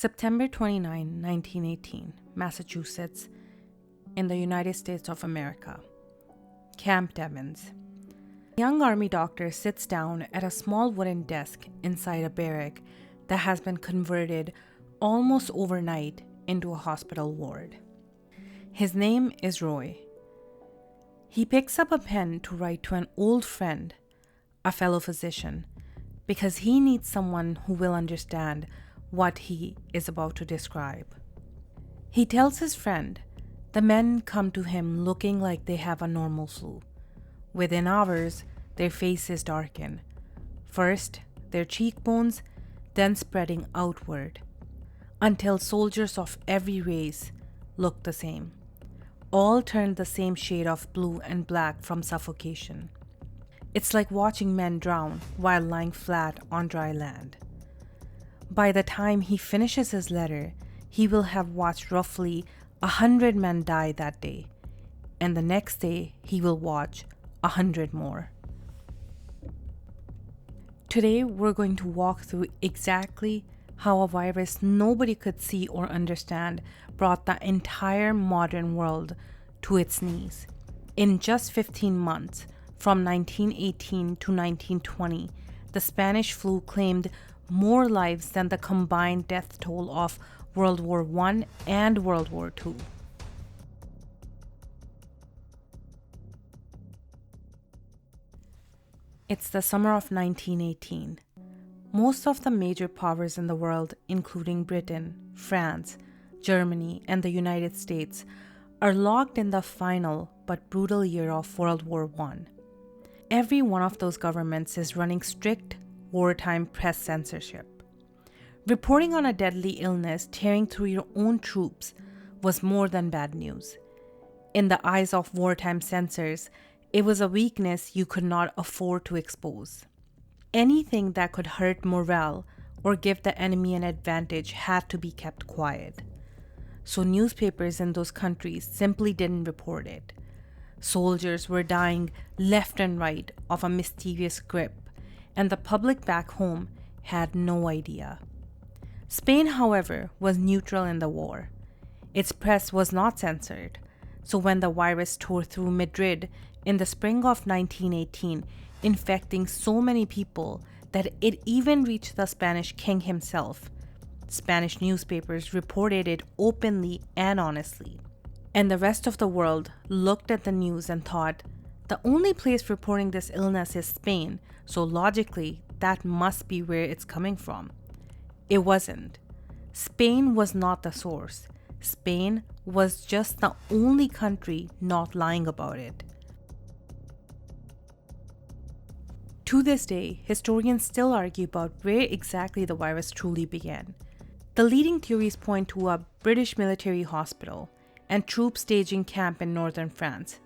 September 29, 1918, Massachusetts, in the United States of America. Camp Devens. A young army doctor sits down at a small wooden desk inside a barrack that has been converted almost overnight into a hospital ward. His name is Roy. He picks up a pen to write to an old friend, a fellow physician, because he needs someone who will understand what he is about to describe. He tells his friend the men come to him looking like they have a normal flu. Within hours, their faces darken. First, their cheekbones, then spreading outward, until soldiers of every race look the same. All turn the same shade of blue and black from suffocation. It's like watching men drown while lying flat on dry land. By the time he finishes his letter, he will have watched roughly 100 men die that day, and the next day he will watch 100 more. Today we're going to walk through exactly how a virus nobody could see or understand brought the entire modern world to its knees. In just 15 months, from 1918 to 1920, the Spanish flu claimed more lives than the combined death toll of World War I and World War II. It's the summer of 1918. Most of the major powers in the world, including Britain, France, Germany, and the United States, are locked in the final but brutal year of World War I. Every one of those governments is running strict wartime press censorship. Reporting on a deadly illness tearing through your own troops was more than bad news. In the eyes of wartime censors, it was a weakness you could not afford to expose. Anything that could hurt morale or give the enemy an advantage had to be kept quiet. So newspapers in those countries simply didn't report it. Soldiers were dying left and right of a mysterious grip, and the public back home had no idea. Spain, however, was neutral in the war. Its press was not censored, so when the virus tore through Madrid in the spring of 1918, infecting so many people that it even reached the Spanish king himself, Spanish newspapers reported it openly and honestly. And the rest of the world looked at the news and thought, the only place reporting this illness is Spain, so logically, that must be where it's coming from. It wasn't. Spain was not the source. Spain was just the only country not lying about it. To this day, historians still argue about where exactly the virus truly began. The leading theories point to a British military hospital and troop staging camp in northern France,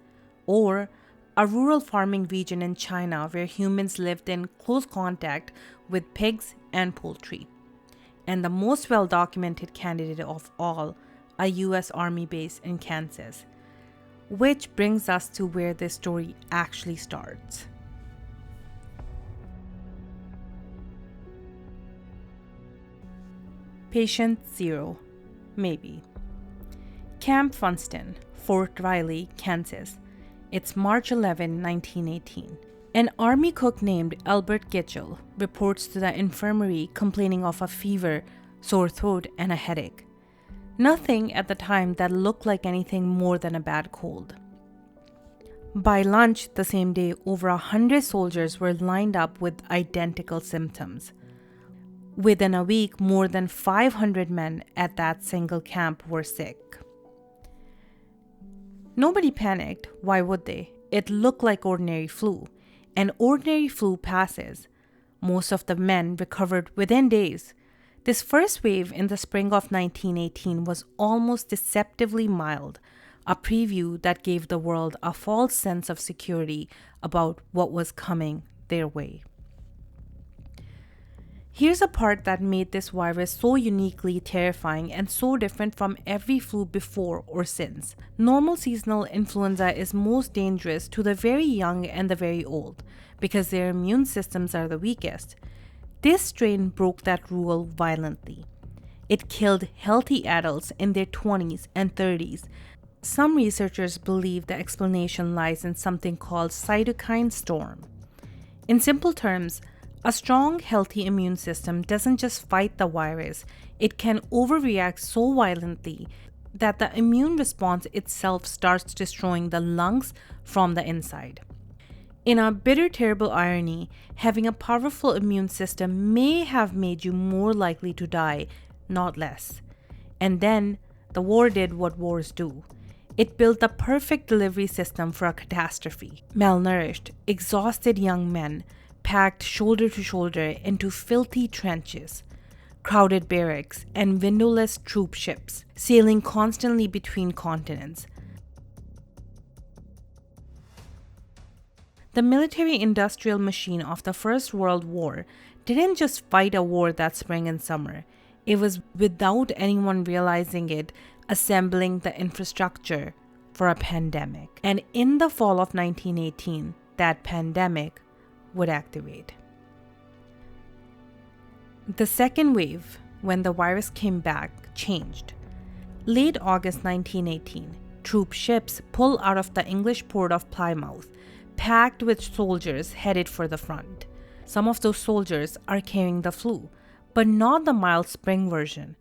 or a rural farming region in China where humans lived in close contact with pigs and poultry, and the most well-documented candidate of all, a US Army base in Kansas, which brings us to where this story actually starts. Patient 0, maybe. Camp Funston, Fort Riley, Kansas. It's March 11, 1918. An army cook named Albert Gitchell reports to the infirmary complaining of a fever, sore throat, and a headache. Nothing at the time that looked like anything more than a bad cold. By lunch the same day, over 100 soldiers were lined up with identical symptoms. Within a week, more than 500 men at that single camp were sick. Nobody panicked. Why would they? It looked like ordinary flu, and ordinary flu passes. Most of the men recovered within days. This first wave in the spring of 1918 was almost deceptively mild, a preview that gave the world a false sense of security about what was coming their way. Here's a part that made this virus so uniquely terrifying and so different from every flu before or since. Normal seasonal influenza is most dangerous to the very young and the very old because their immune systems are the weakest. This strain broke that rule violently. It killed healthy adults in their 20s and 30s. Some researchers believe the explanation lies in something called cytokine storm. In simple terms, a strong, healthy immune system doesn't just fight the virus, it can overreact so violently that the immune response itself starts destroying the lungs from the inside. In a bitter, terrible irony, having a powerful immune system may have made you more likely to die, not less. And then, the war did what wars do. It built the perfect delivery system for a catastrophe. Malnourished, exhausted young men packed shoulder to shoulder into filthy trenches, crowded barracks, and windowless troop ships, sailing constantly between continents. The military-industrial machine of the First World War didn't just fight a war that spring and summer. It was, without anyone realizing it, assembling the infrastructure for a pandemic. And in the fall of 1918, that pandemic would activate. The second wave, when the virus came back, changed. Late August 1918, troop ships pull out of the English port of Plymouth, packed with soldiers headed for the front. Some of those soldiers are carrying the flu, but not the mild spring version.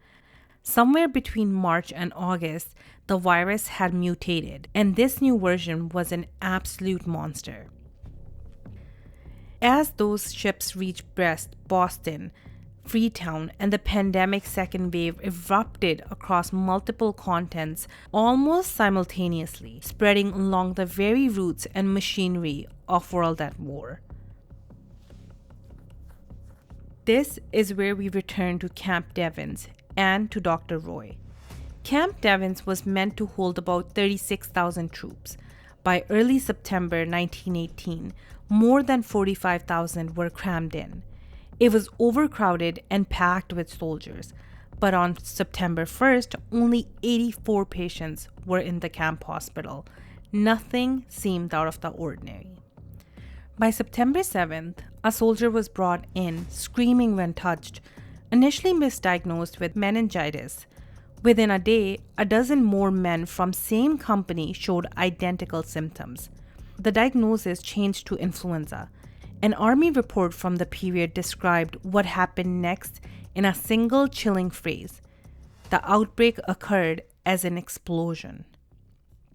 Somewhere between March and August, the virus had mutated, and this new version was an absolute monster. As those ships reached Brest, Boston, Freetown, and the pandemic's second wave erupted across multiple continents almost simultaneously, spreading along the very roots and machinery of world at war. This is where we return to Camp Devens and to Dr. Roy. Camp Devens was meant to hold about 36,000 troops. By early September 1918, more than 45,000 were crammed in. It was overcrowded and packed with soldiers, but on September 1st, only 84 patients were in the camp hospital. Nothing seemed out of the ordinary. By September 7th, a soldier was brought in, screaming when touched, initially misdiagnosed with meningitis. Within a day, a dozen more men from same company showed identical symptoms. The diagnosis changed to influenza. An army report from the period described what happened next in a single chilling phrase. The outbreak occurred as an explosion.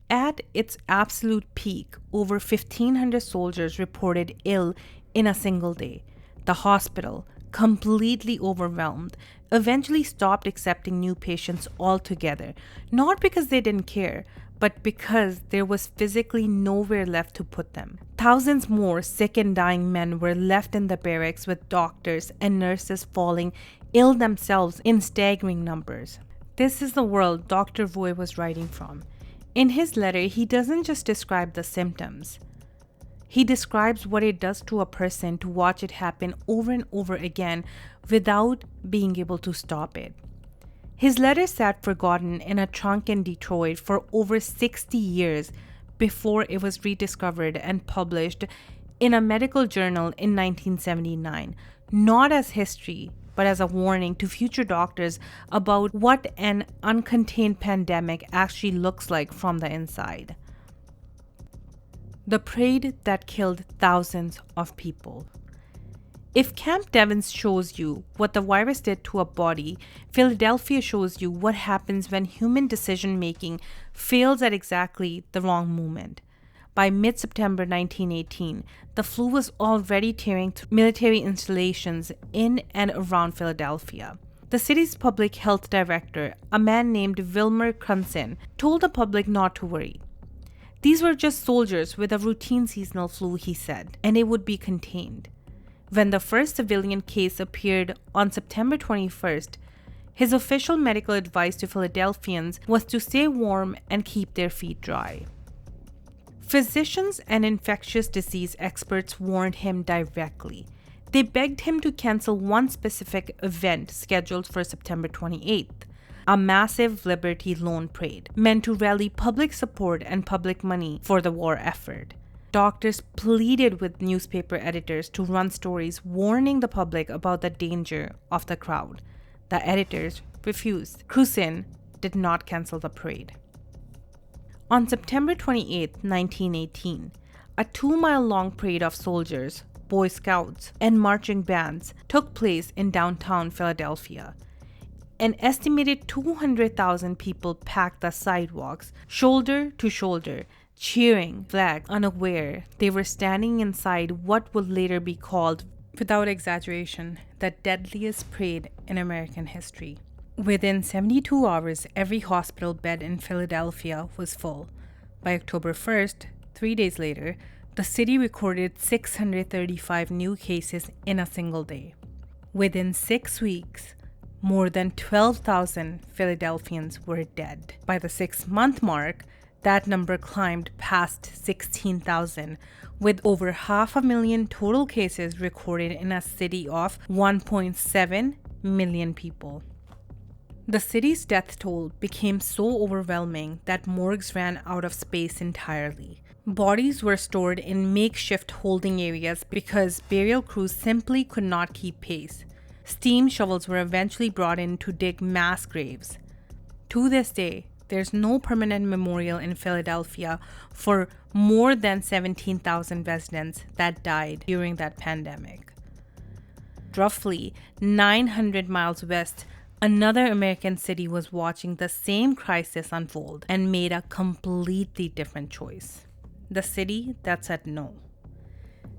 At its absolute peak, over 1,500 soldiers reported ill in a single day. The hospital, completely overwhelmed, eventually stopped accepting new patients altogether, not because they didn't care, but because there was physically nowhere left to put them. Thousands more sick and dying men were left in the barracks with doctors and nurses falling ill themselves in staggering numbers. This is the world Dr. Roy was writing from. In his letter, he doesn't just describe the symptoms. He describes what it does to a person to watch it happen over and over again without being able to stop it. His letter sat forgotten in a trunk in Detroit for over 60 years before it was rediscovered and published in a medical journal in 1979, not as history, but as a warning to future doctors about what an uncontained pandemic actually looks like from the inside. The parade that killed thousands of people. If Camp Devens shows you what the virus did to a body, Philadelphia shows you what happens when human decision-making fails at exactly the wrong moment. By mid-September 1918, the flu was already tearing through military installations in and around Philadelphia. The city's public health director, a man named Wilmer Crunson, told the public not to worry. These were just soldiers with a routine seasonal flu, he said, and it would be contained. When the first civilian case appeared on September 21st, his official medical advice to Philadelphians was to stay warm and keep their feet dry. Physicians and infectious disease experts warned him directly. They begged him to cancel one specific event scheduled for September 28th, a massive Liberty Loan Parade meant to rally public support and public money for the war effort. Doctors pleaded with newspaper editors to run stories warning the public about the danger of the crowd. The editors refused. Cruzin did not cancel the parade. On September 28, 1918, a 2-mile-long parade of soldiers, Boy Scouts, and marching bands took place in downtown Philadelphia. An estimated 200,000 people packed the sidewalks, shoulder to shoulder, cheering, flags unaware they were standing inside what would later be called, without exaggeration, the deadliest parade in American history. Within 72 hours, every hospital bed in Philadelphia was full. By October 1st, 3 days later, the city recorded 635 new cases in a single day. Within 6 weeks, more than 12,000 Philadelphians were dead. By the 6-month mark, that number climbed past 16,000, with over 500,000 total cases recorded in a city of 1.7 million people. The city's death toll became so overwhelming that morgues ran out of space entirely. Bodies were stored in makeshift holding areas because burial crews simply could not keep pace. Steam shovels were eventually brought in to dig mass graves. To this day, there's no permanent memorial in Philadelphia for more than 17,000 residents that died during that pandemic. Roughly 900 miles west, another American city was watching the same crisis unfold and made a completely different choice. The city that said no.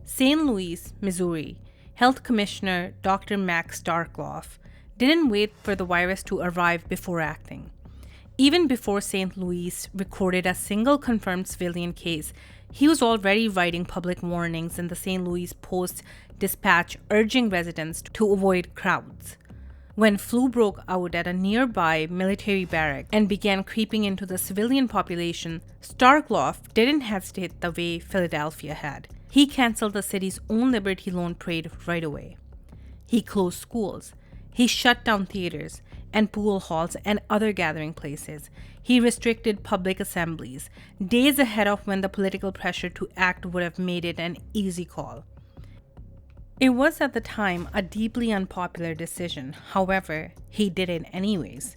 St. Louis, Missouri, Health Commissioner Dr. Max Starkloff didn't wait for the virus to arrive before acting. Even before St. Louis recorded a single confirmed civilian case, he was already writing public warnings in the St. Louis Post-Dispatch urging residents to avoid crowds. When flu broke out at a nearby military barrack and began creeping into the civilian population, Starkloff didn't hesitate the way Philadelphia had. He canceled the city's own Liberty Loan parade right away. He closed schools. He shut down theaters and pool halls and other gathering places. He restricted public assemblies, days ahead of when the political pressure to act would have made it an easy call. It was at the time a deeply unpopular decision. However, he did it anyways.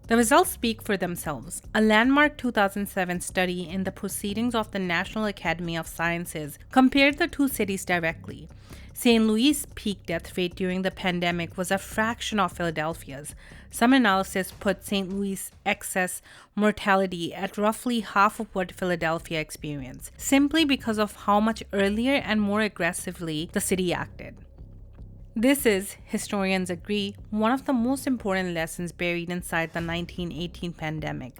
The results speak for themselves. A landmark 2007 study in the Proceedings of the National Academy of Sciences compared the two cities directly. St. Louis' peak death rate during the pandemic was a fraction of Philadelphia's. Some analysis put St. Louis' excess mortality at roughly half of what Philadelphia experienced, simply because of how much earlier and more aggressively the city acted. This is, historians agree, one of the most important lessons buried inside the 1918 pandemic.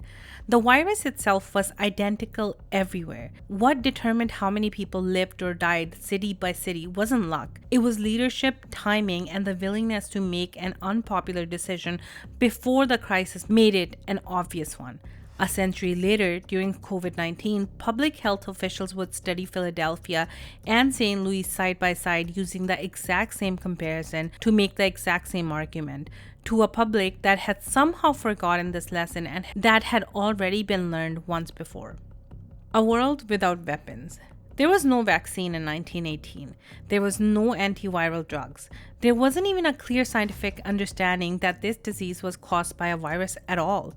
The virus itself was identical everywhere. What determined how many people lived or died city by city wasn't luck. It was leadership, timing, and the willingness to make an unpopular decision before the crisis made it an obvious one. A century later, during COVID-19, public health officials would study Philadelphia and St. Louis side by side using the exact same comparison to make the exact same argument to a public that had somehow forgotten this lesson and that had already been learned once before. A world without weapons. There was no vaccine in 1918. There was no antiviral drugs. There wasn't even a clear scientific understanding that this disease was caused by a virus at all.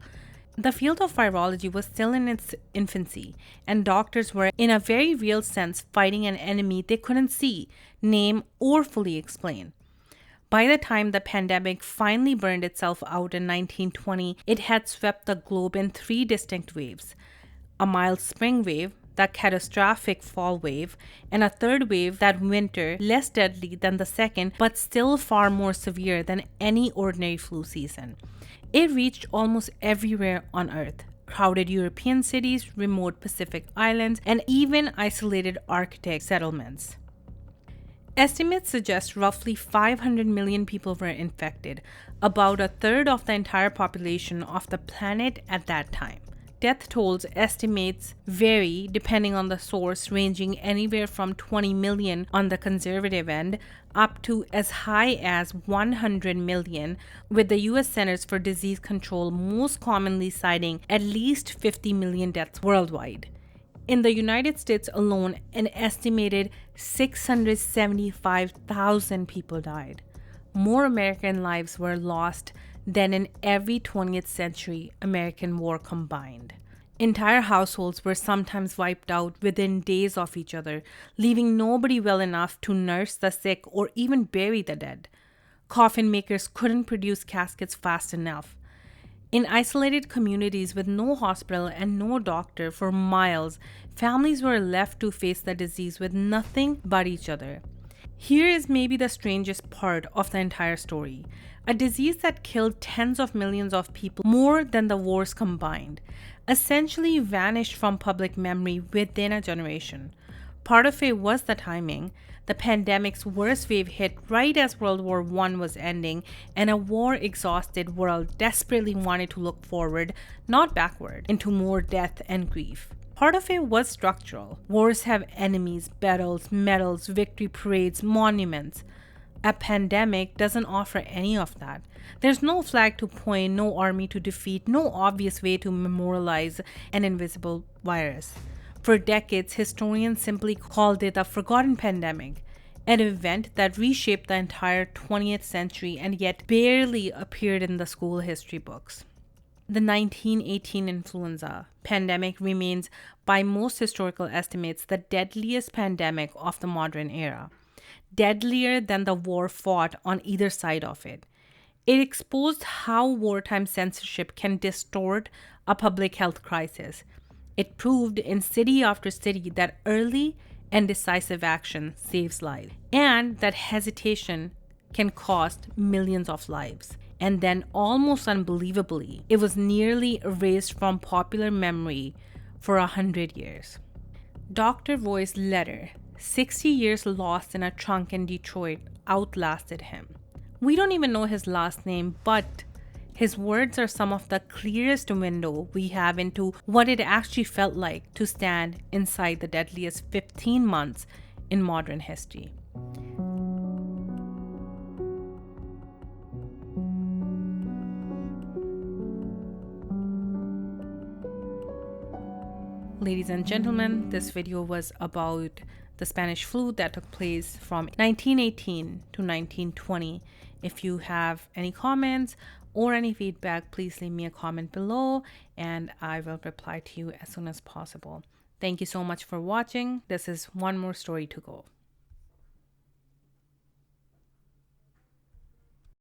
The field of virology was still in its infancy, and doctors were, in a very real sense, fighting an enemy they couldn't see, name, or fully explain. By the time the pandemic finally burned itself out in 1920, it had swept the globe in 3 distinct waves: a mild spring wave, the catastrophic fall wave, and a third wave that winter, less deadly than the second, but still far more severe than any ordinary flu season. It reached almost everywhere on Earth: crowded European cities, remote Pacific islands, and even isolated Arctic settlements. Estimates suggest roughly 500 million people were infected, about a third of the entire population of the planet at that time. Death tolls estimates vary depending on the source, ranging anywhere from 20 million on the conservative end up to as high as 100 million, with the U.S. Centers for Disease Control most commonly citing at least 50 million deaths worldwide. In the United States alone, an estimated 675,000 people died. More American lives were lost than in every 20th century American war combined. Entire households were sometimes wiped out within days of each other, leaving nobody well enough to nurse the sick or even bury the dead. Coffin makers couldn't produce caskets fast enough. In isolated communities with no hospital and no doctor for miles, families were left to face the disease with nothing but each other. Here is maybe the strangest part of the entire story. A disease that killed tens of millions of people more than the wars combined, essentially vanished from public memory within a generation. Part of it was the timing. The pandemic's worst wave hit right as World War I was ending, and a war-exhausted world desperately wanted to look forward, not backward, into more death and grief. Part of it was structural. Wars have enemies, battles, medals, victory parades, monuments. A pandemic doesn't offer any of that. There's no flag to point, no army to defeat, no obvious way to memorialize an invisible virus. For decades, historians simply called it a forgotten pandemic, an event that reshaped the entire 20th century and yet barely appeared in the school history books. The 1918 influenza pandemic remains, by most historical estimates, the deadliest pandemic of the modern era, deadlier than the war fought on either side of it. It exposed how wartime censorship can distort a public health crisis. It proved in city after city that early and decisive action saves lives, and that hesitation can cost millions of lives. And then, almost unbelievably, it was nearly erased from popular memory for 100 years. Dr. Roy's letter, 60 years lost in a trunk in Detroit, outlasted him. We don't even know his last name, but his words are some of the clearest window we have into what it actually felt like to stand inside the deadliest 15 months in modern history. Ladies and gentlemen, this video was about the Spanish flu that took place from 1918 to 1920. If you have any comments or any feedback, please leave me a comment below and I will reply to you as soon as possible. Thank you so much for watching. This is one more story to go.